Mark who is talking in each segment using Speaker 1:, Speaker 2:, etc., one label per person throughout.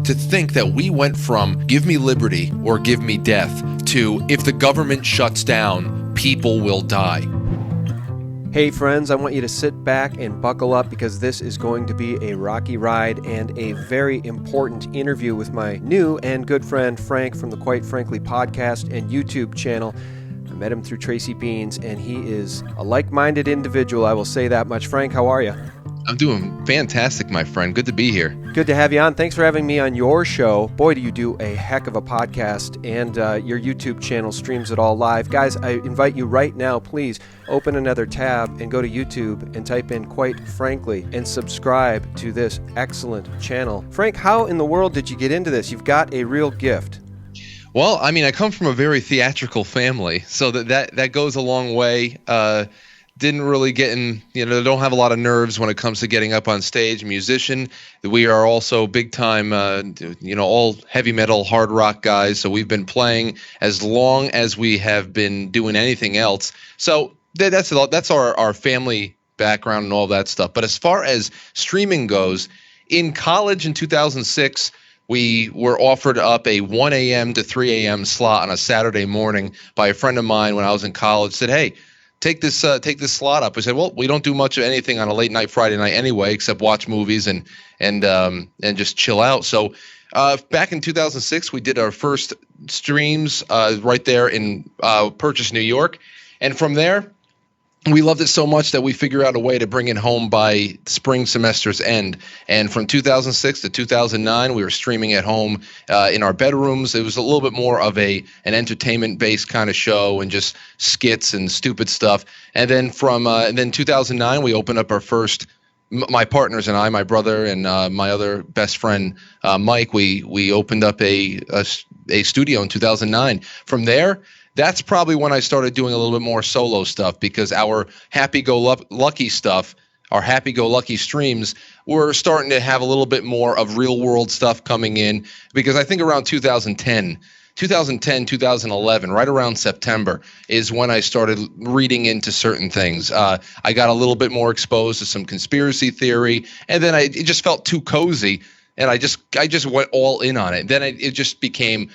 Speaker 1: To think that we went from give me liberty or give me death to if the government shuts down, people will die.
Speaker 2: Hey friends, I want you to sit back and buckle up because this is going to be a rocky ride and a very important interview with my new and good friend Frank from the Quite Frankly podcast and YouTube channel. I met him through Tracy Beans and he is a like-minded individual, I will say that much. Frank, how are you?
Speaker 1: I'm doing fantastic, my friend. Good to be here.
Speaker 2: Good to have you on. Thanks for having me on your show. Boy, do you do a heck of a podcast, and your YouTube channel streams it all live. Guys, I invite you right now, please open another tab and go to YouTube and type in Quite Frankly and subscribe to this excellent channel. Frank, how in the world did you get into this? You've got a real gift.
Speaker 1: Well, I mean, I come from a very theatrical family, so that goes a long way. Didn't really get in, don't have a lot of nerves when it comes to getting up on stage. Musician. We are also big time, all heavy metal, hard rock guys. So we've been playing as long as we have been doing anything else. So that's our family background and all that stuff. But as far as streaming goes, in college in 2006, we were offered up a 1 a.m. to 3 a.m. slot on a Saturday morning by a friend of mine when I was in college. Said, hey, take this slot up. We said, well, we don't do much of anything on a late night Friday night anyway, except watch movies and just chill out. So back in 2006, we did our first streams right there in Purchase, New York, and from there, we loved it so much that we figured out a way to bring it home by spring semester's end. And from 2006 to 2009, we were streaming at home in our bedrooms. It was a little bit more of an entertainment-based kind of show and just skits and stupid stuff. And then from 2009, we opened up our first. My partners and I, my brother and my other best friend Mike, we opened up a studio in 2009. From there, that's probably when I started doing a little bit more solo stuff because our happy-go-lucky stuff, our happy-go-lucky streams, were starting to have a little bit more of real-world stuff coming in because I think around 2010, 2011, right around September, is when I started reading into certain things. I got a little bit more exposed to some conspiracy theory, and then it just felt too cozy, and I just went all in on it. Then it just became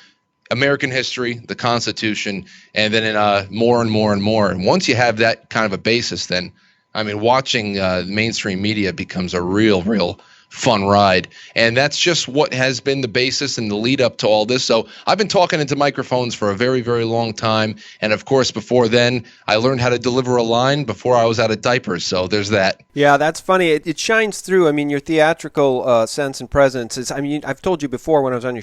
Speaker 1: American history, the Constitution, and then more and more and more. And once you have that kind of a basis, then, I mean, watching mainstream media becomes a real fun ride. And that's just what has been the basis and the lead up to all this. So I've been talking into microphones for a very, very long time. And of course, before then, I learned how to deliver a line before I was out of diapers. So there's that.
Speaker 2: Yeah, that's funny. It shines through. I mean, your theatrical sense and presence is, I mean, I've told you before when I was on your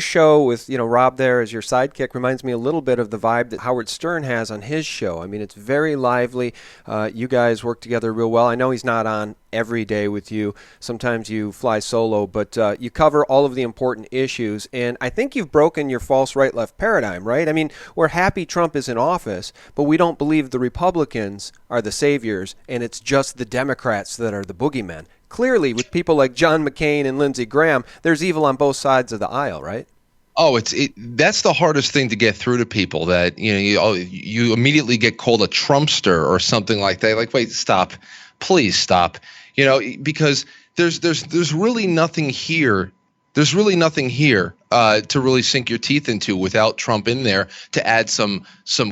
Speaker 2: show with, Rob there as your sidekick reminds me a little bit of the vibe that Howard Stern has on his show. I mean, it's very lively. You guys work together real well. I know he's not on every day with you. Sometimes you fly solo, but you cover all of the important issues. And I think you've broken your false right-left paradigm, right? I mean, we're happy Trump is in office, but we don't believe the Republicans are the saviors, and it's just the Democrats that are the boogeymen. Clearly, with people like John McCain and Lindsey Graham, there's evil on both sides of the aisle, right?
Speaker 1: Oh, that's the hardest thing to get through to people, that you immediately get called a Trumpster or something like that. Like, wait, stop. Please stop. Because there's really nothing here. There's really nothing here to really sink your teeth into without Trump in there to add some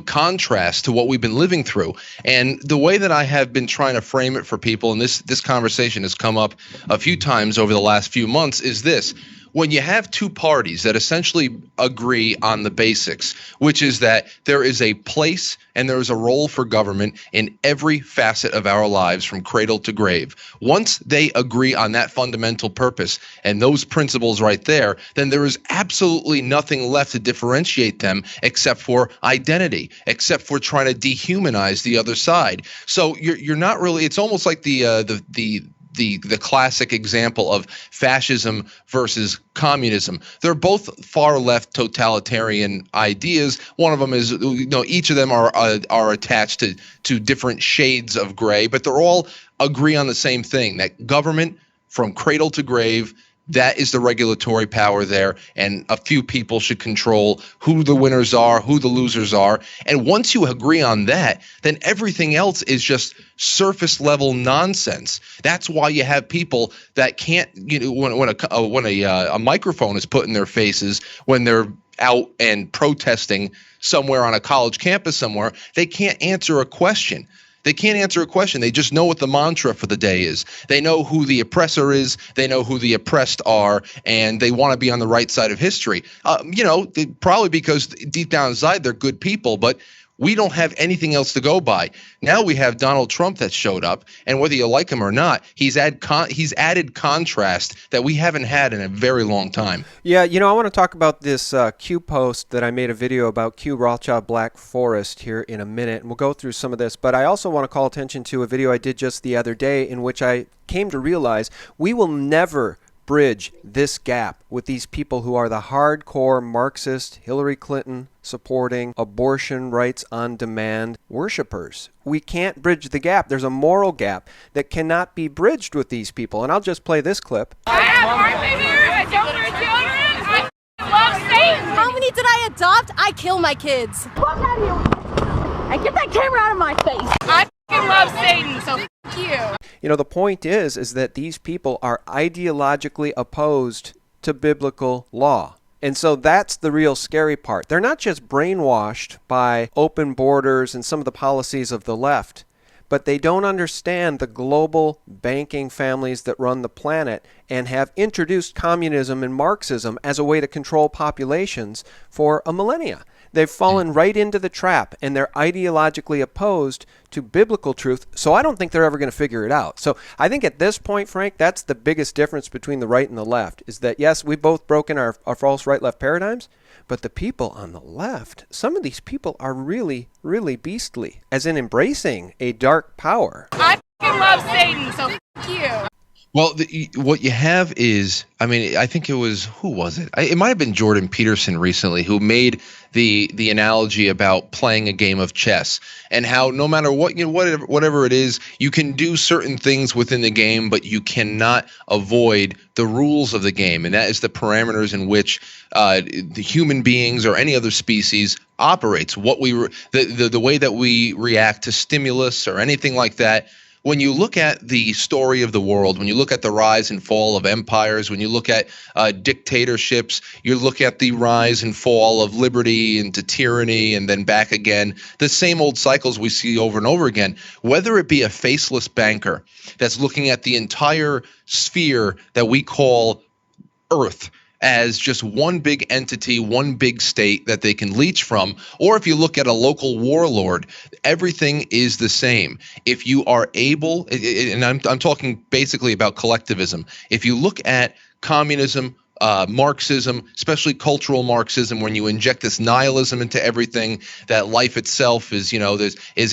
Speaker 1: contrast to what we've been living through. And the way that I have been trying to frame it for people, and this conversation has come up a few times over the last few months, is this. When you have two parties that essentially agree on the basics, which is that there is a place and there is a role for government in every facet of our lives from cradle to grave. Once they agree on that fundamental purpose and those principles right there, then there is absolutely nothing left to differentiate them except for identity, except for trying to dehumanize the other side. So you're not really. It's almost like the classic example of fascism versus communism. They're both far left totalitarian ideas. One of them is, each of them are attached to different shades of gray, but they're all agree on the same thing, that government from cradle to grave, that is the regulatory power there, and a few people should control who the winners are, who the losers are. And once you agree on that, then everything else is just surface level nonsense. That's why you have people that can't, when a microphone is put in their faces when they're out and protesting somewhere on a college campus somewhere, they can't answer a question. They can't answer a question. They just know what the mantra for the day is. They know who the oppressor is. They know who the oppressed are, and they want to be on the right side of history. Probably because deep down inside they're good people, but we don't have anything else to go by. Now we have Donald Trump that showed up, and whether you like him or not, he's added contrast that we haven't had in a very long time.
Speaker 2: Yeah, I want to talk about this Q post that I made a video about Q Rothschild Black Forest here in a minute, and we'll go through some of this. But I also want to call attention to a video I did just the other day in which I came to realize we will never bridge this gap with these people who are the hardcore Marxist, Hillary Clinton supporting, abortion rights on demand worshipers. We can't bridge the gap. There's a moral gap that cannot be bridged with these people. And I'll just play this clip.
Speaker 3: I have heart here. I don't for children. I love Satan.
Speaker 4: How many did I adopt? I kill my kids.
Speaker 3: Look at you. And get that camera out of my face. I love Satan, so f*** you.
Speaker 2: The point is that these people are ideologically opposed to biblical law. And so that's the real scary part. They're not just brainwashed by open borders and some of the policies of the left, but they don't understand the global banking families that run the planet and have introduced communism and Marxism as a way to control populations for a millennia. They've fallen right into the trap, and they're ideologically opposed to biblical truth, so I don't think they're ever going to figure it out. So I think at this point, Frank, that's the biggest difference between the right and the left, is that, yes, we've both broken our false right-left paradigms, but the people on the left, some of these people are really, really beastly, as in embracing a dark power.
Speaker 3: I love Satan, so f*** you.
Speaker 1: Well, what you have is, I think it was, who was it? It might have been Jordan Peterson recently who made the analogy about playing a game of chess and how no matter what, whatever it is, you can do certain things within the game, but you cannot avoid the rules of the game. And that is the parameters in which the human beings or any other species operates, the way that we react to stimulus or anything like that. When you look at the story of the world, when you look at the rise and fall of empires, when you look at dictatorships, you look at the rise and fall of liberty into tyranny and then back again, the same old cycles we see over and over again, whether it be a faceless banker that's looking at the entire sphere that we call Earth as just one big entity, one big state that they can leech from. Or if you look at a local warlord, everything is the same. If you are able, and I'm talking basically about collectivism, if you look at communism, Marxism, especially cultural Marxism, when you inject this nihilism into everything, that life itself is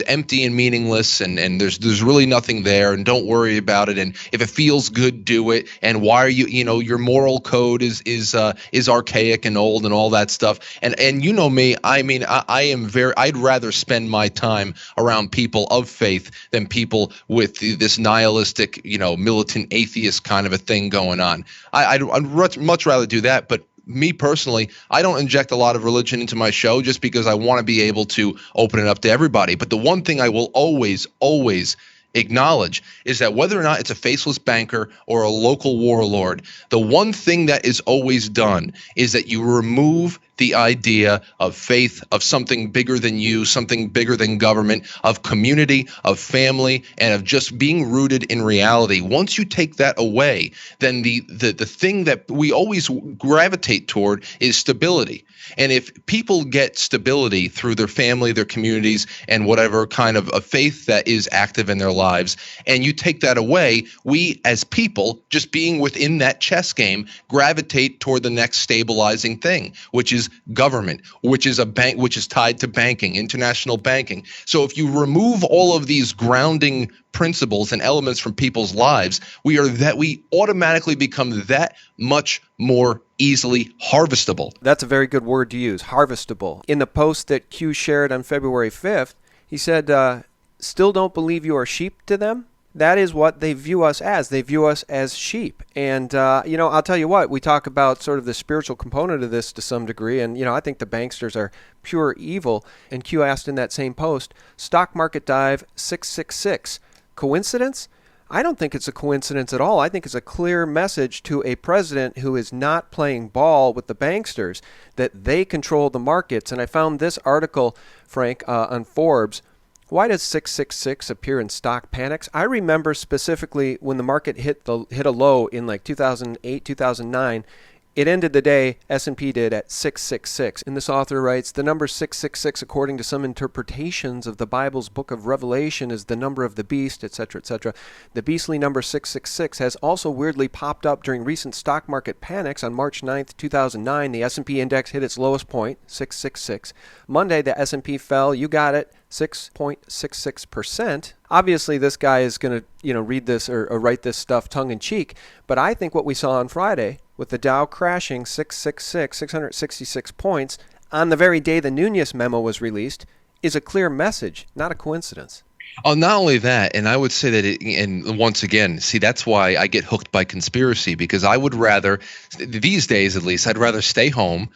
Speaker 1: empty and meaningless, and there's really nothing there, and don't worry about it, and if it feels good, do it, and why are your moral code is archaic and old and all that stuff, and me, I'd rather spend my time around people of faith than people with this nihilistic, militant atheist kind of a thing going on. I'd much rather do that, but me personally, I don't inject a lot of religion into my show just because I want to be able to open it up to everybody. But the one thing I will always acknowledge is that whether or not it's a faceless banker or a local warlord, the one thing that is always done is that you remove the idea of faith, of something bigger than you, something bigger than government, of community, of family, and of just being rooted in reality. Once you take that away, then the thing that we always gravitate toward is stability. And if people get stability through their family, their communities, and whatever kind of a faith that is active in their lives, and you take that away, we as people, just being within that chess game, gravitate toward the next stabilizing thing, which is government, which is a bank, which is tied to banking, international banking. So if you remove all of these grounding principles and elements from people's lives, we automatically become that much more easily harvestable.
Speaker 2: That's a very good word to use, harvestable. In the post that Q shared on February 5th, he said, still don't believe you are sheep to them? That is what they view us as. They view us as sheep. And, I'll tell you what, we talk about sort of the spiritual component of this to some degree. And, I think the banksters are pure evil. And Q asked in that same post, stock market dive 666. Coincidence? I don't think it's a coincidence at all. I think it's a clear message to a president who is not playing ball with the banksters that they control the markets. And I found this article, Frank, on Forbes. Why does 666 appear in stock panics? I remember specifically when the market hit a low in like 2008, 2009. It ended the day, S&P did, at 666. And this author writes, the number 666, according to some interpretations of the Bible's book of Revelation, is the number of the beast, etc., etc. The beastly number 666 has also weirdly popped up during recent stock market panics. On March 9th, 2009, the S&P index hit its lowest point, 666. Monday, the S&P fell, you got it, 6.66%. Obviously, this guy is going to, read this or write this stuff tongue-in-cheek, but I think what we saw on Friday, with the Dow crashing 666 points on the very day the Nunes memo was released, is a clear message, not a coincidence.
Speaker 1: Oh, not only that, and I would say that, and once again, see, that's why I get hooked by conspiracy, because I would rather, these days at least, I'd rather stay home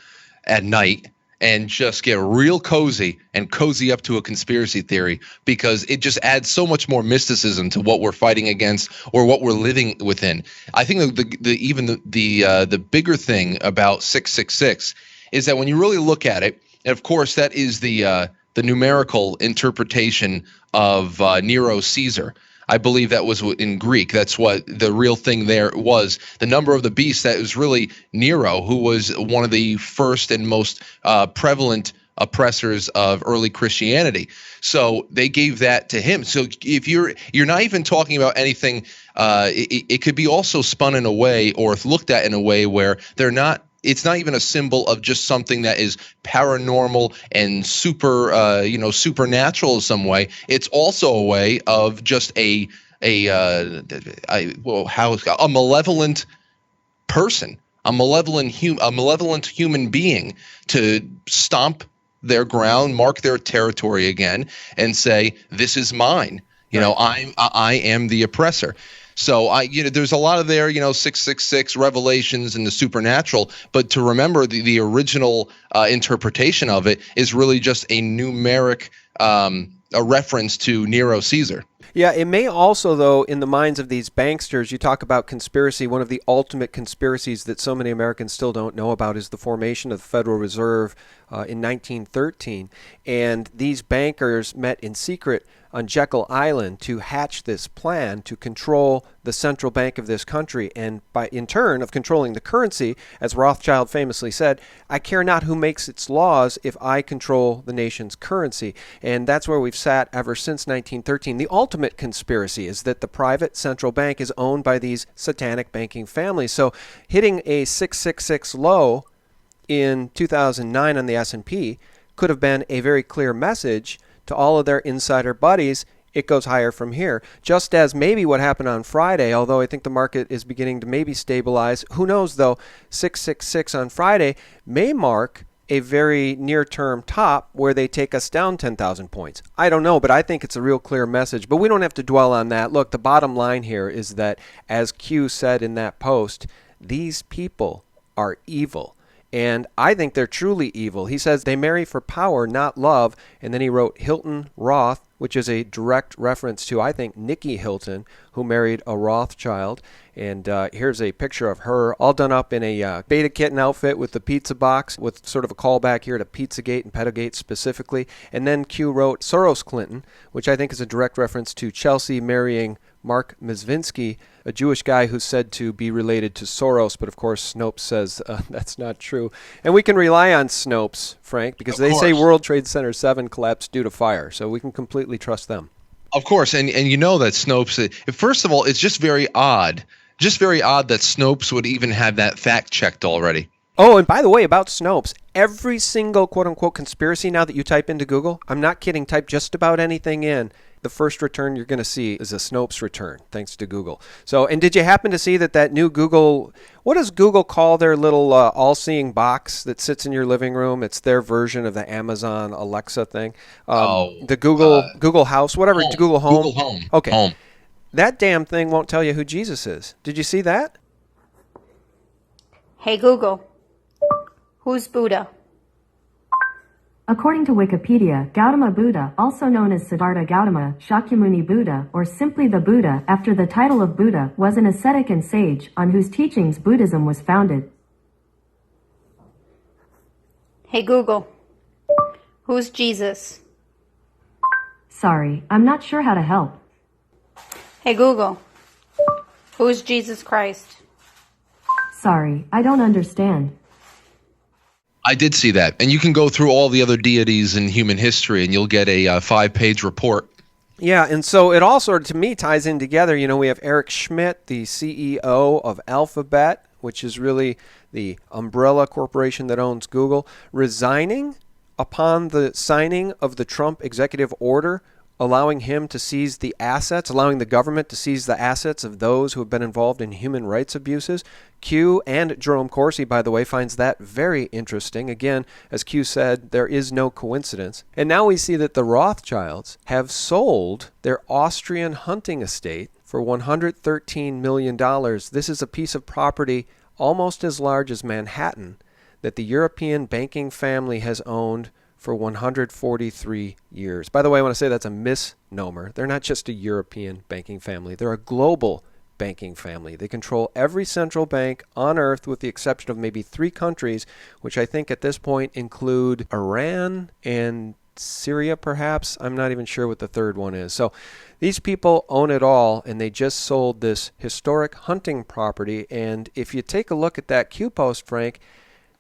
Speaker 1: at night and just get real cozy and cozy up to a conspiracy theory, because it just adds so much more mysticism to what we're fighting against or what we're living within. I think the bigger thing about 666 is that when you really look at it, and of course that is the numerical interpretation of Nero Caesar. I believe that was in Greek. That's what the real thing there was. The number of the beast, that was really Nero, who was one of the first and most prevalent oppressors of early Christianity. So they gave that to him. So if you're not even talking about anything, it could be also spun in a way or looked at in a way where it's not even a symbol of just something that is paranormal and supernatural in some way. It's also a way of just a malevolent person, a malevolent human being to stomp their ground, mark their territory again, and say, "This is mine." I am the oppressor. So there's a lot of there, 666 revelations and the supernatural, but to remember the original interpretation of it is really just a numeric a reference to Nero Caesar.
Speaker 2: Yeah, it may also, though, in the minds of these banksters, you talk about conspiracy. One of the ultimate conspiracies that so many Americans still don't know about is the formation of the Federal Reserve in 1913. And these bankers met in secret on Jekyll Island to hatch this plan to control the central bank of this country, and by in turn of controlling the currency, as Rothschild famously said, I care not who makes its laws if I control the nation's currency. And that's where we've sat ever since 1913. The ultimate conspiracy is that the private central bank is owned by these satanic banking families. So hitting a 666 low in 2009 on the S&P could have been a very clear message to all of their insider buddies. It goes higher from here. Just as maybe what happened on Friday, although I think the market is beginning to maybe stabilize. Who knows, though, 666 on Friday may mark a very near-term top where they take us down 10,000 points. I don't know, but I think it's a real clear message. But we don't have to dwell on that. Look, the bottom line here is that, as Q said in that post, these people are evil. And I think they're truly evil. He says they marry for power, not love. And then he wrote Hilton Roth, which is a direct reference to, I think, Nikki Hilton, who married a Rothschild. And here's a picture of her all done up in a Beta Kitten outfit with the pizza box, with sort of a callback here to Pizzagate and Pedogate specifically. And then Q wrote Soros Clinton, which I think is a direct reference to Chelsea marrying Mark Mizvinsky, a Jewish guy who's said to be related to Soros, but of course Snopes says that's not true. And we can rely on Snopes, Frank, because they say World Trade Center 7 collapsed due to fire, so we can completely trust them.
Speaker 1: Of course, and you know that Snopes, first of all, it's just very odd that Snopes would even have that fact checked already.
Speaker 2: Oh, and by the way, about Snopes, every single quote-unquote conspiracy now that you type into Google, I'm not kidding, type just about anything in, the first return you're going to see is a Snopes return, thanks to Google. So, and did you happen to see that new Google, what does Google call their little all-seeing box that sits in your living room? It's their version of the Amazon Alexa thing. The Google House, whatever,
Speaker 1: Home.
Speaker 2: Google Home.
Speaker 1: Google Home.
Speaker 2: Okay.
Speaker 1: Home.
Speaker 2: That damn thing won't tell you who Jesus is. Did you see that?
Speaker 3: Hey Google, who's Buddha?
Speaker 5: According to Wikipedia, Gautama Buddha, also known as Siddhartha Gautama, Shakyamuni Buddha, or simply the Buddha, after the title of Buddha, was an ascetic and sage, on whose teachings Buddhism was founded.
Speaker 6: Hey Google, who's Jesus?
Speaker 5: Sorry, I'm not sure how to help.
Speaker 6: Hey Google, who's Jesus Christ?
Speaker 5: Sorry, I don't understand.
Speaker 1: I did see that. And you can go through all the other deities in human history and you'll get a 5-page report.
Speaker 2: Yeah, and so it all sort of, to me, ties in together. You know, we have Eric Schmidt, the CEO of Alphabet, which is really the umbrella corporation that owns Google, resigning upon the signing of the Trump executive order, allowing him to seize the assets, allowing the government to seize the assets of those who have been involved in human rights abuses. Q and Jerome Corsi, by the way, finds that very interesting. Again, as Q said, there is no coincidence. And now we see that the Rothschilds have sold their Austrian hunting estate for $113 million. This is a piece of property almost as large as Manhattan that the European banking family has owned for 143 years. By the way, I want to say that's a misnomer. They're not just a European banking family. They're a global banking family. They control every central bank on earth with the exception of maybe 3 countries, which I think at this point include Iran and Syria, perhaps. I'm not even sure what the third one is. So these people own it all, and they just sold this historic hunting property. And if you take a look at that Q post, Frank,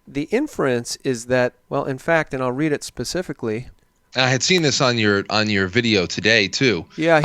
Speaker 2: the inference is that, well, in fact, and I'll read it specifically.
Speaker 1: I had seen this on your video today too.
Speaker 2: Yeah,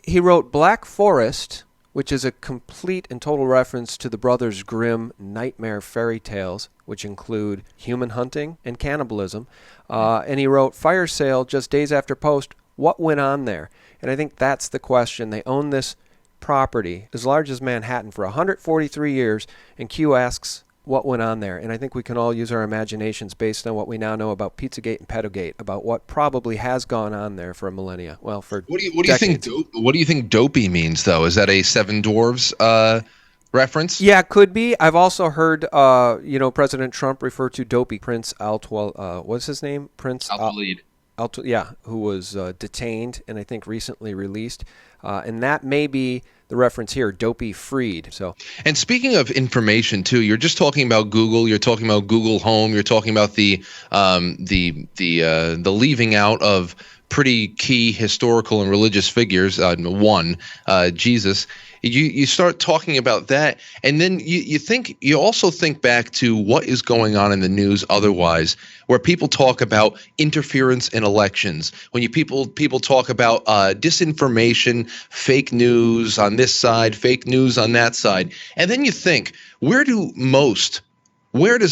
Speaker 2: he wrote Black Forest, which is a complete and total reference to the Brothers Grimm nightmare fairy tales, which include human hunting and cannibalism. And he wrote Fire Sale just days after post. What went on there? And I think that's the question. They own this property as large as Manhattan for 143 years, and Q asks, what went on there? And I think we can all use our imaginations based on what we now know about Pizzagate and Pedogate, about what probably has gone on there for a millennia. Well, for
Speaker 1: what do you think dopey means, though? Is that a Seven Dwarves reference?
Speaker 2: Yeah, could be. I've also heard President Trump refer to dopey Prince what's his name? Prince
Speaker 1: Al-Khalid.
Speaker 2: Who was detained and I think recently released. And that may be the reference here, dopey freed.
Speaker 1: And speaking of information too, you're just talking about Google. You're talking about Google Home. You're talking about the leaving out of pretty key historical and religious figures. Jesus. You start talking about that, and then you also think back to what is going on in the news otherwise, where people talk about interference in elections, when people talk about disinformation, fake news on this side, fake news on that side, and then you think, where does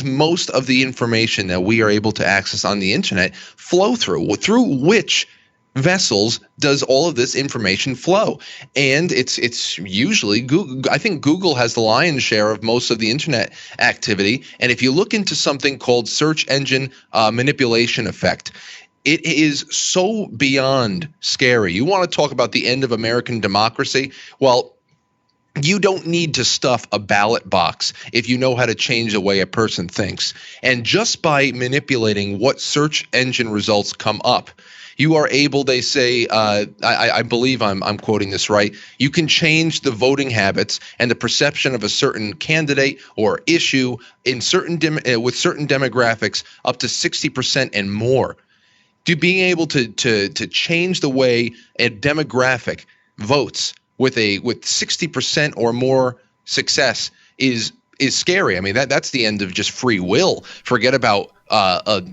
Speaker 1: most of the information that we are able to access on the internet flow through which vessels does all of this information flow? And it's usually Google. I think Google has the lion's share of most of the internet activity. And if you look into something called search engine manipulation effect, it is so beyond scary. You want to talk about the end of American democracy? Well, you don't need to stuff a ballot box if you know how to change the way a person thinks. And just by manipulating what search engine results come up, you are able, they say, I believe I'm quoting this right, you can change the voting habits and the perception of a certain candidate or issue in with certain demographics up to 60% and more. Being able to change the way a demographic votes with 60% or more success is scary. I mean, that's the end of just free will. Forget about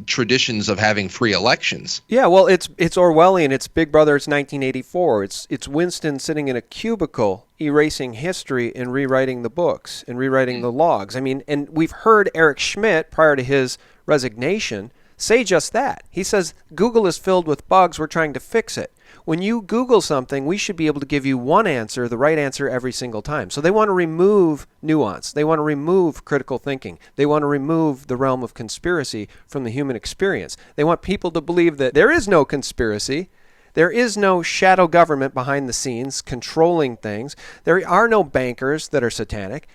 Speaker 1: traditions of having free elections.
Speaker 2: Yeah, well, it's Orwellian. It's Big Brother. It's 1984. It's Winston sitting in a cubicle erasing history and rewriting the books and rewriting the logs. I mean, and we've heard Eric Schmidt, prior to his resignation, say just that. He says, Google is filled with bugs. We're trying to fix it. When you Google something, we should be able to give you one answer, the right answer every single time. So they want to remove nuance. They want to remove critical thinking. They want to remove the realm of conspiracy from the human experience. They want people to believe that there is no conspiracy. There is no shadow government behind the scenes controlling things. There are no bankers that are satanic.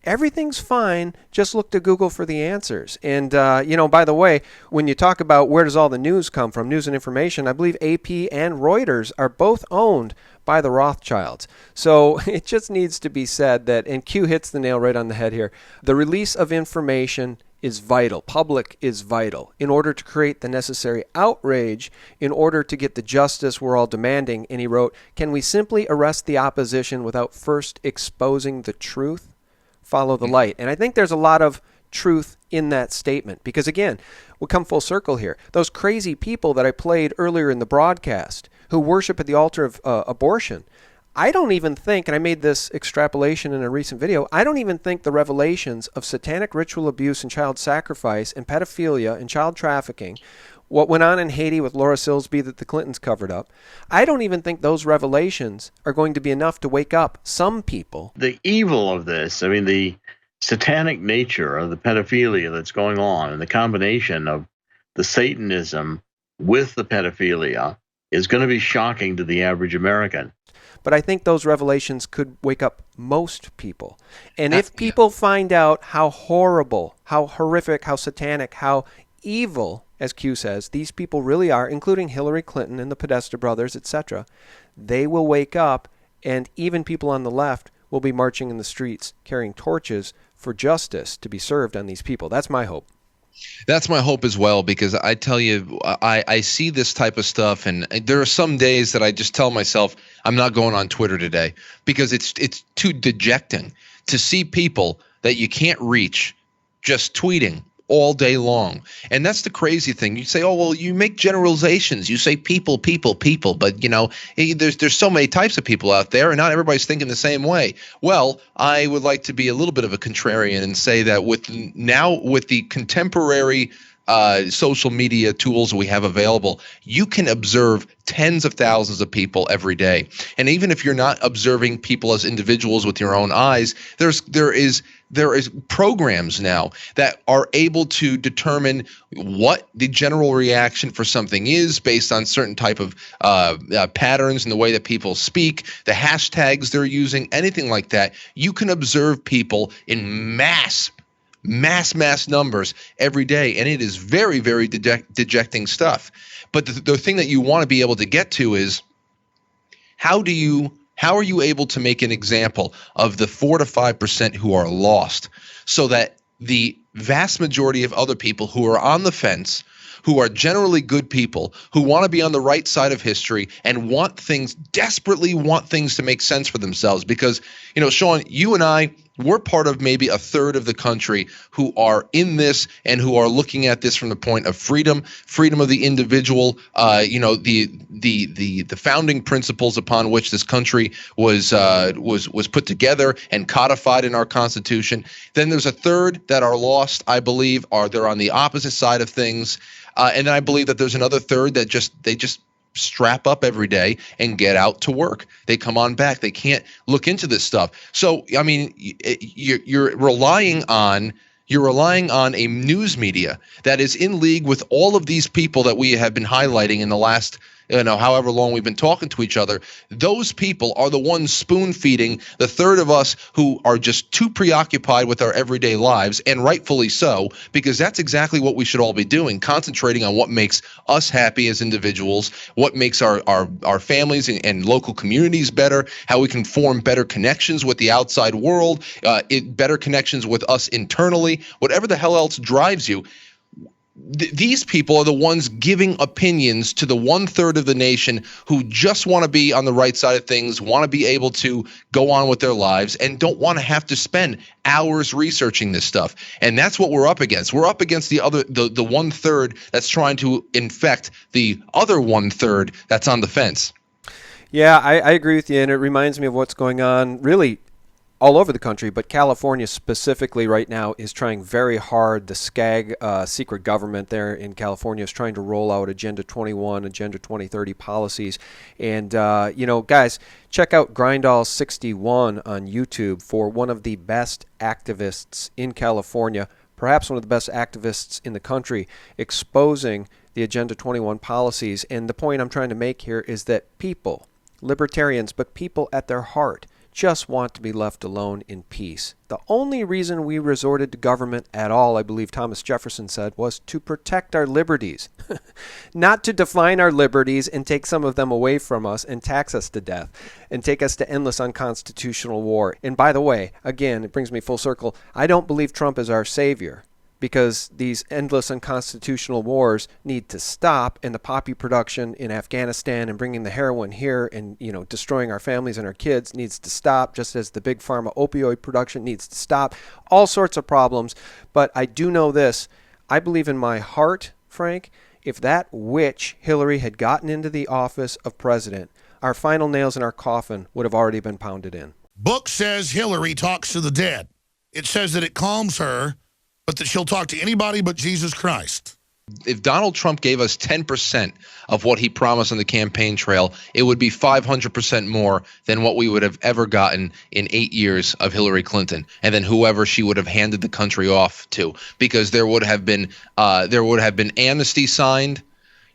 Speaker 2: everything's fine. Just look to Google for the answers. And, by the way, when you talk about where does all the news come from, news and information, I believe AP and Reuters are both owned by the Rothschilds. So it just needs to be said that, and Q hits the nail right on the head here, the release of information is vital. Public is vital in order to create the necessary outrage, in order to get the justice we're all demanding. And he wrote, can we simply arrest the opposition without first exposing the truth? Follow the light. And I think there's a lot of truth in that statement because, again, we come full circle here. Those crazy people that I played earlier in the broadcast who worship at the altar of abortion, I don't even think, and I made this extrapolation in a recent video, I don't even think the revelations of satanic ritual abuse and child sacrifice and pedophilia and child trafficking, what went on in Haiti with Laura Silsby that the Clintons covered up, I don't even think those revelations are going to be enough to wake up some people.
Speaker 7: The evil of this, I mean, the satanic nature of the pedophilia that's going on and the combination of the Satanism with the pedophilia is going to be shocking to the average American.
Speaker 2: But I think those revelations could wake up most people. And if people find out how horrible, how horrific, how satanic, how evil, as Q says, these people really are, including Hillary Clinton and the Podesta brothers, etc., they will wake up, and even people on the left will be marching in the streets carrying torches for justice to be served on these people. That's my hope.
Speaker 1: That's my hope as well, because I tell you, I see this type of stuff, and there are some days that I just tell myself I'm not going on Twitter today because it's too dejecting to see people that you can't reach just tweeting all day long. And that's the crazy thing. You say, oh, well, you make generalizations. You say people, but there's so many types of people out there and not everybody's thinking the same way. Well, I would like to be a little bit of a contrarian and say that with the contemporary social media tools we have available, you can observe tens of thousands of people every day. And even if you're not observing people as individuals with your own eyes, there is programs now that are able to determine what the general reaction for something is based on certain type of patterns in the way that people speak, the hashtags they're using, anything like that. You can observe people in mass numbers every day, and it is very, very dejecting stuff. But the thing that you want to be able to get to is how are you able to make an example of the 4 to 5% who are lost so that the vast majority of other people who are on the fence, who are generally good people, who want to be on the right side of history and desperately want things to make sense for themselves? Because, Sean, you and I, we're part of maybe a third of the country who are in this and who are looking at this from the point of freedom of the individual, the founding principles upon which this country was put together and codified in our Constitution. Then there's a third that are lost, I believe, they're on the opposite side of things. And then I believe that there's another third that they just strap up every day and get out to work. They come on back. They can't look into this stuff. So, I mean, you're relying on a news media that is in league with all of these people that we have been highlighting in the last however long we've been talking to each other. Those people are the ones spoon-feeding the third of us who are just too preoccupied with our everyday lives, and rightfully so, because that's exactly what we should all be doing, concentrating on what makes us happy as individuals, what makes our families and local communities better, how we can form better connections with the outside world, better connections with us internally, whatever the hell else drives you. These people are the ones giving opinions to the 1/3 of the nation who just want to be on the right side of things, want to be able to go on with their lives, and don't want to have to spend hours researching this stuff. And that's what we're up against. We're up against the 1/3 that's trying to infect the other 1/3 that's on the fence.
Speaker 2: Yeah, I agree with you, and it reminds me of what's going on really all over the country, but California specifically right now is trying very hard. The SCAG secret government there in California is trying to roll out Agenda 21, Agenda 2030 policies. And, guys, check out Grindall61 on YouTube for one of the best activists in California, perhaps one of the best activists in the country, exposing the Agenda 21 policies. And the point I'm trying to make here is that people, libertarians, but people at their heart, just want to be left alone in peace. The only reason we resorted to government at all, I believe Thomas Jefferson said, was to protect our liberties, not to define our liberties and take some of them away from us and tax us to death and take us to endless unconstitutional war. And by the way, again, it brings me full circle, I don't believe Trump is our savior, because these endless unconstitutional wars need to stop, and the poppy production in Afghanistan and bringing the heroin here and, destroying our families and our kids needs to stop, just as the big pharma opioid production needs to stop. All sorts of problems. But I do know this. I believe in my heart, Frank, if that witch Hillary had gotten into the office of president, our final nails in our coffin would have already been pounded in.
Speaker 8: Book says Hillary talks to the dead. It says that it calms her, but that she'll talk to anybody but Jesus Christ.
Speaker 1: If Donald Trump gave us 10% of what he promised on the campaign trail, it would be 500% more than what we would have ever gotten in 8 years of Hillary Clinton, and then whoever she would have handed the country off to, because there would have been amnesty signed.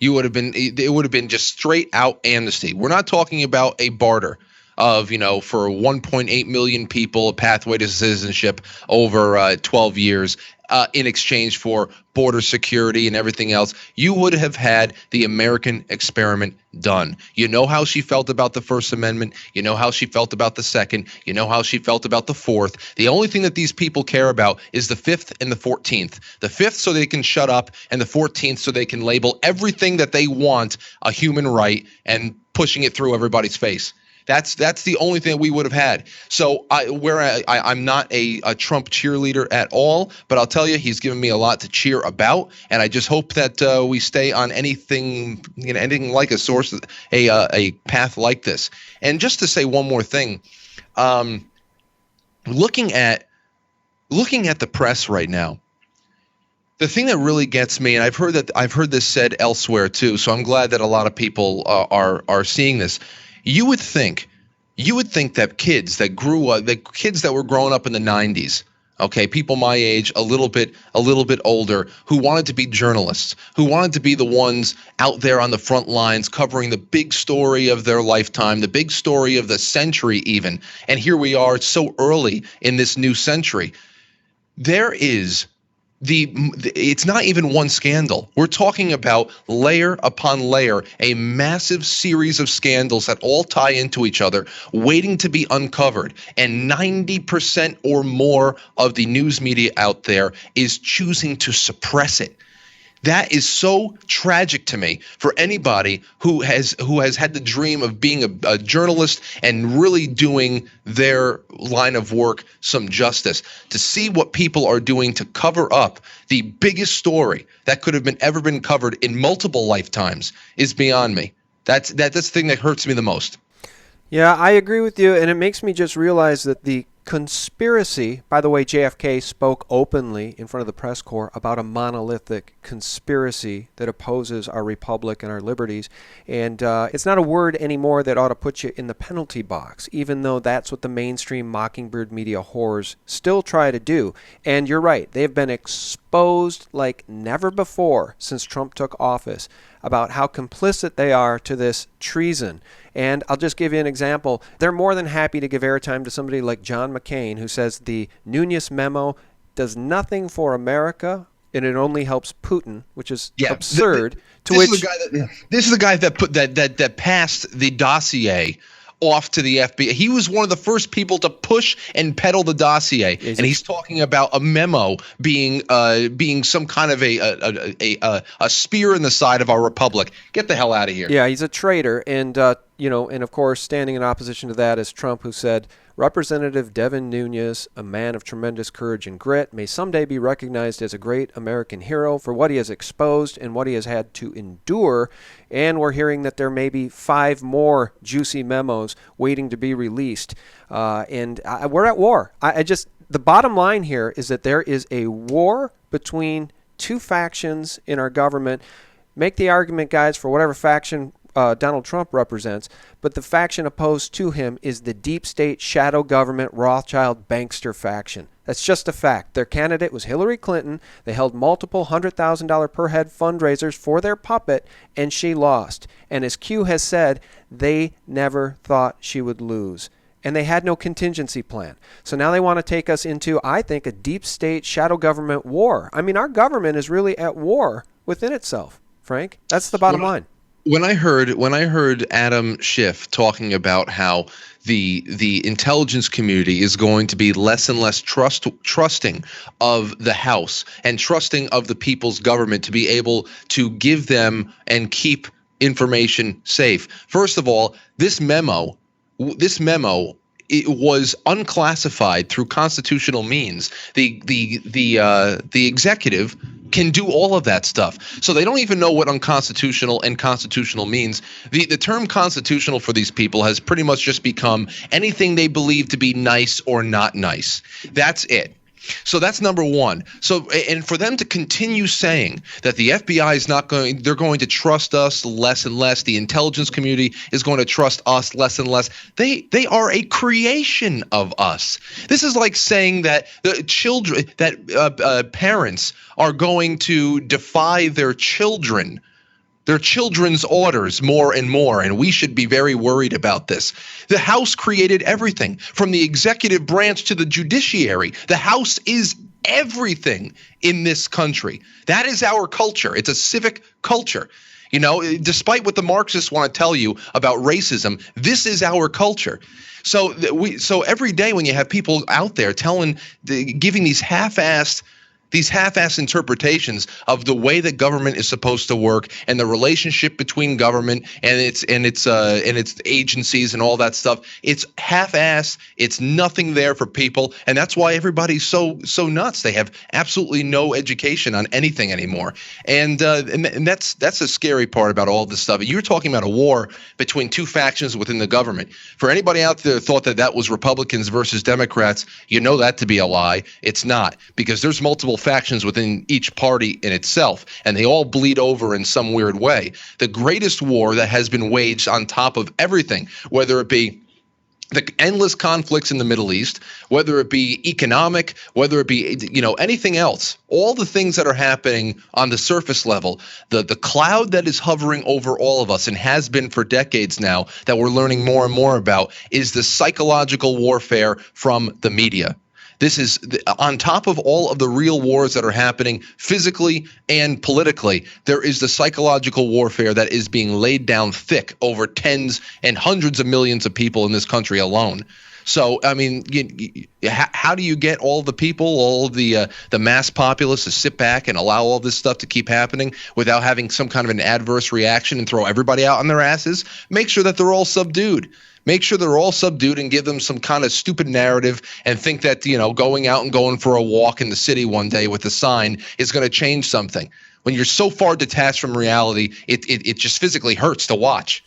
Speaker 1: It would have been just straight out amnesty. We're not talking about a barter of, for 1.8 million people, a pathway to citizenship over 12 years in exchange for border security and everything else. You would have had the American experiment done. You know how she felt about the First Amendment. You know how she felt about the Second. You know how she felt about the Fourth. The only thing that these people care about is the Fifth and the 14th. The Fifth so they can shut up, and the 14th so they can label everything that they want a human right and pushing it through everybody's face. That's the only thing we would have had. So I'm not a Trump cheerleader at all, but I'll tell you, he's given me a lot to cheer about, and I just hope that we stay on anything like a path like this. And just to say one more thing, looking at the press right now, the thing that really gets me, and I've heard this said elsewhere too, so I'm glad that a lot of people are seeing this. You would think that kids that grew up, the kids that were growing up in the 90s, okay, people my age, a little bit older, who wanted to be journalists, who wanted to be the ones out there on the front lines covering the big story of their lifetime, the big story of the century even. And here we are so early in this new century. There is it's not even one scandal. We're talking about layer upon layer, a massive series of scandals that all tie into each other, waiting to be uncovered. And 90% or more of the news media out there is choosing to suppress it. That is so tragic to me for anybody who has had the dream of being a journalist and really doing their line of work some justice. To see what people are doing to cover up the biggest story that could have ever been covered in multiple lifetimes is beyond me. That's the thing that hurts me the most.
Speaker 2: Yeah, I agree with you, and it makes me just realize that the conspiracy, by the way, JFK spoke openly in front of the press corps about a monolithic conspiracy that opposes our republic and our liberties, and it's not a word anymore that ought to put you in the penalty box, even though that's what the mainstream mockingbird media whores still try to do. And you're right, they've been exposed like never before since Trump took office about how complicit they are to this treason. And I'll just give you an example. They're more than happy to give airtime to somebody like John McCain, who says the Nunes memo does nothing for America and it only helps Putin, which is absurd.
Speaker 1: This is the guy that put that passed the dossier off to the FBI. He was one of the first people to push and peddle the dossier, and he's talking about a memo being some kind of a spear in the side of our republic. Get the hell out of here.
Speaker 2: Yeah, he's a traitor, and and of course, standing in opposition to that is Trump, who said, Representative Devin Nunes, a man of tremendous courage and grit, may someday be recognized as a great American hero for what he has exposed and what he has had to endure. And we're hearing that there may be 5 more juicy memos waiting to be released. And we're at war. The bottom line here is that there is a war between 2 factions in our government. Make the argument, guys, for whatever faction Donald Trump represents, but the faction opposed to him is the deep state shadow government Rothschild bankster faction. That's just a fact. Their candidate was Hillary Clinton. They held multiple $100,000 per head fundraisers for their puppet, and she lost. And as Q has said, they never thought she would lose. and they had no contingency plan. So now they want to take us into, I think, a deep state shadow government war. I mean, our government is really at war within itself, Frank. That's the bottom line.
Speaker 1: When I heard Adam Schiff talking about how the intelligence community is going to be less and less trusting of the House and trusting of the people's government to be able to give them and keep information safe. First of all, this memo, it was unclassified through constitutional means. The executive can do all of that stuff. So they don't even know what unconstitutional and constitutional means. The term constitutional for these people has pretty much just become anything they believe to be nice or not nice. That's it. So that's number one. So, and for them to continue saying that the FBI is they're going to trust us less and less, the intelligence community is going to trust us less and less. They are a creation of us. This is like saying that the children, that parents are going to defy their children's orders more and more, and we should be very worried about this. The House created everything, from the executive branch to the judiciary. The House is everything in this country. That is our culture. It's a civic culture. You know, despite what the Marxists want to tell you about racism, this is our culture. So every day when you have people out there giving these half-assed interpretations of the way that government is supposed to work and the relationship between government and its agencies and all that stuff, it's half-assed. It's nothing there for people, and that's why everybody's so nuts. They have absolutely no education on anything anymore, and that's the scary part about all this stuff. You're talking about a war between two factions within the government. For anybody out there that thought that was Republicans versus Democrats, you know that to be a lie. It's not, because there's multiple factions within each party in itself, and they all bleed over in some weird way. The greatest war that has been waged on top of everything, whether it be the endless conflicts in the Middle East, whether it be economic, whether it be anything else, all the things that are happening on the surface level, the cloud that is hovering over all of us and has been for decades now, that we're learning more and more about, is the psychological warfare from the media. This is on top of all of the real wars that are happening physically and politically. There is the psychological warfare that is being laid down thick over tens and hundreds of millions of people in this country alone. So, I mean, how do you get all the people, all of the mass populace to sit back and allow all this stuff to keep happening without having some kind of an adverse reaction and throw everybody out on their asses? Make sure that they're all subdued. Make sure they're all subdued and give them some kind of stupid narrative and think that, going out and going for a walk in the city one day with a sign is going to change something. When you're so far detached from reality, it just physically hurts to watch.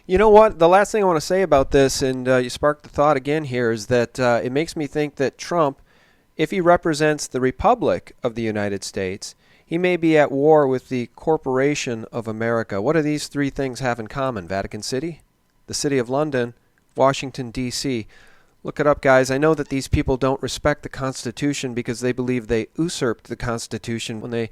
Speaker 2: You know what? The last thing I want to say about this, and you sparked the thought again here, is that it makes me think that Trump, if he represents the Republic of the United States, he may be at war with the Corporation of America. What do these three things have in common? Vatican City, the City of London, Washington, D.C. Look it up, guys. I know that these people don't respect the Constitution because they believe they usurped the Constitution when they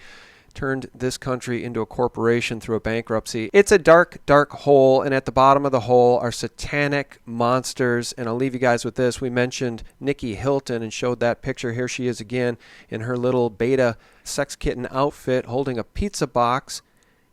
Speaker 2: turned this country into a corporation through a bankruptcy. It's a dark, dark hole, and at the bottom of the hole are satanic monsters. And I'll leave you guys with this. We mentioned Nikki Hilton and showed that picture. Here she is again in her little beta sex kitten outfit holding a pizza box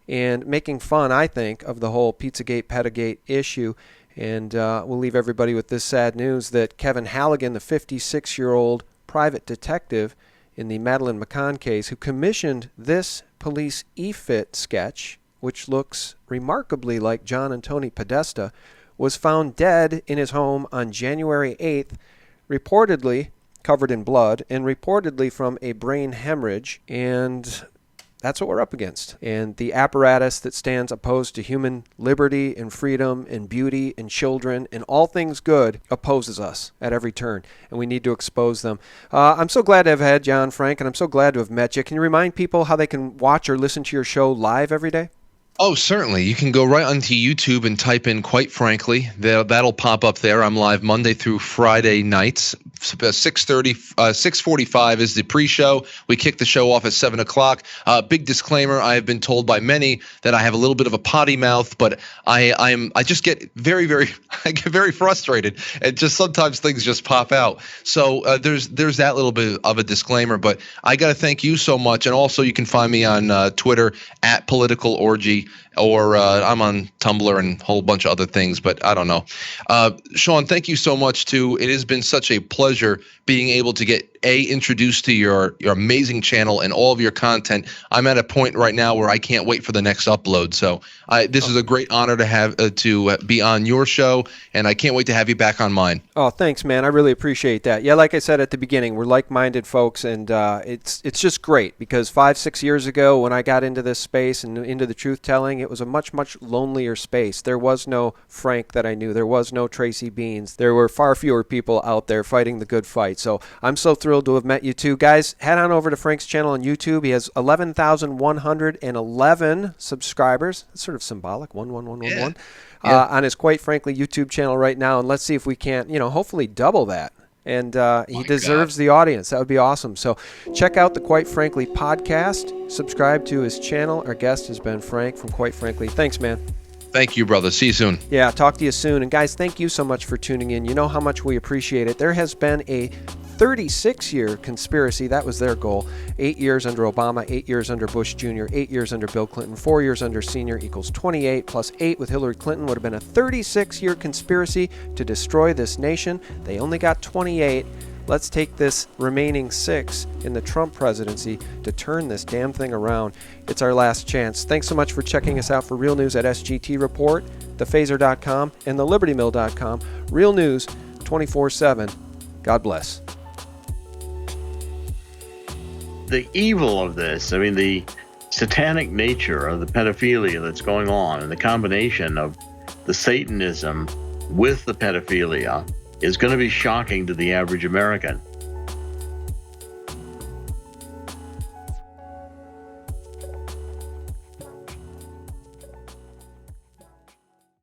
Speaker 2: and making fun, I think, of the whole Pizzagate, Petagate issue. And we'll leave everybody with this sad news that Kevin Halligan, the 56-year-old private detective in the Madeleine McCann case, who commissioned this police e-fit sketch, which looks remarkably like John and Tony Podesta, was found dead in his home on January 8th, reportedly covered in blood, and reportedly from a brain hemorrhage. And that's what we're up against. And the apparatus that stands opposed to human liberty and freedom and beauty and children and all things good opposes us at every turn, and we need to expose them. I'm so glad to have had John, Frank, and I'm so glad to have met you. Can you remind people how they can watch or listen to your show live every day?
Speaker 1: Oh, certainly. You can go right onto YouTube and type in "Quite Frankly." That'll pop up there. I'm live Monday through Friday nights. 6:45 is the pre-show. We kick the show off at 7 o'clock. Big disclaimer: I have been told by many that I have a little bit of a potty mouth, but I just get very I get very frustrated, and just sometimes things just pop out. So there's that little bit of a disclaimer. But I got to thank you so much, and also you can find me on Twitter at Political Orgy. Or I'm on Tumblr and a whole bunch of other things, but I don't know. Sean, thank you so much, too. It has been such a pleasure being able to get introduced to your amazing channel and all of your content. I'm at a point right now where I can't wait for the next upload. So this is a great honor to have to be on your show, and I can't wait to have you back on mine.
Speaker 2: Oh, thanks, man. I really appreciate that. Yeah, like I said at the beginning, we're like-minded folks, and it's just great because 5-6 years ago when I got into this space and into the truth-telling, it was a much lonelier space. There was no Frank that I knew. There was no Tracy Beans. There were far fewer people out there fighting the good fight. So I'm so thrilled to have met you two. Guys, head on over to Frank's channel on YouTube. He has 11,111 subscribers. That's sort of symbolic, 11111.
Speaker 1: Yeah.
Speaker 2: On his Quite Frankly YouTube channel right now. And let's see if we can't, hopefully double that. And he deserves the audience. That would be awesome. So check out the Quite Frankly podcast. Subscribe to his channel. Our guest has been Frank from Quite Frankly. Thanks, man.
Speaker 1: Thank you, brother. See you soon.
Speaker 2: Yeah, talk to you soon. And guys, thank you so much for tuning in. You know how much we appreciate it. There has been a 36-year conspiracy. That was their goal. 8 years under Obama, 8 years under Bush Jr., 8 years under Bill Clinton, 4 years under Sr. equals 28, plus 8 with Hillary Clinton would have been a 36-year conspiracy to destroy this nation. They only got 28. Let's take this remaining 6 in the Trump presidency to turn this damn thing around. It's our last chance. Thanks so much for checking us out for Real News at SGT Report, thephaser.com, and thelibertymill.com. Real News 24/7. God bless.
Speaker 7: The evil of this, the satanic nature of the pedophilia that's going on and the combination of the Satanism with the pedophilia is going to be shocking to the average American.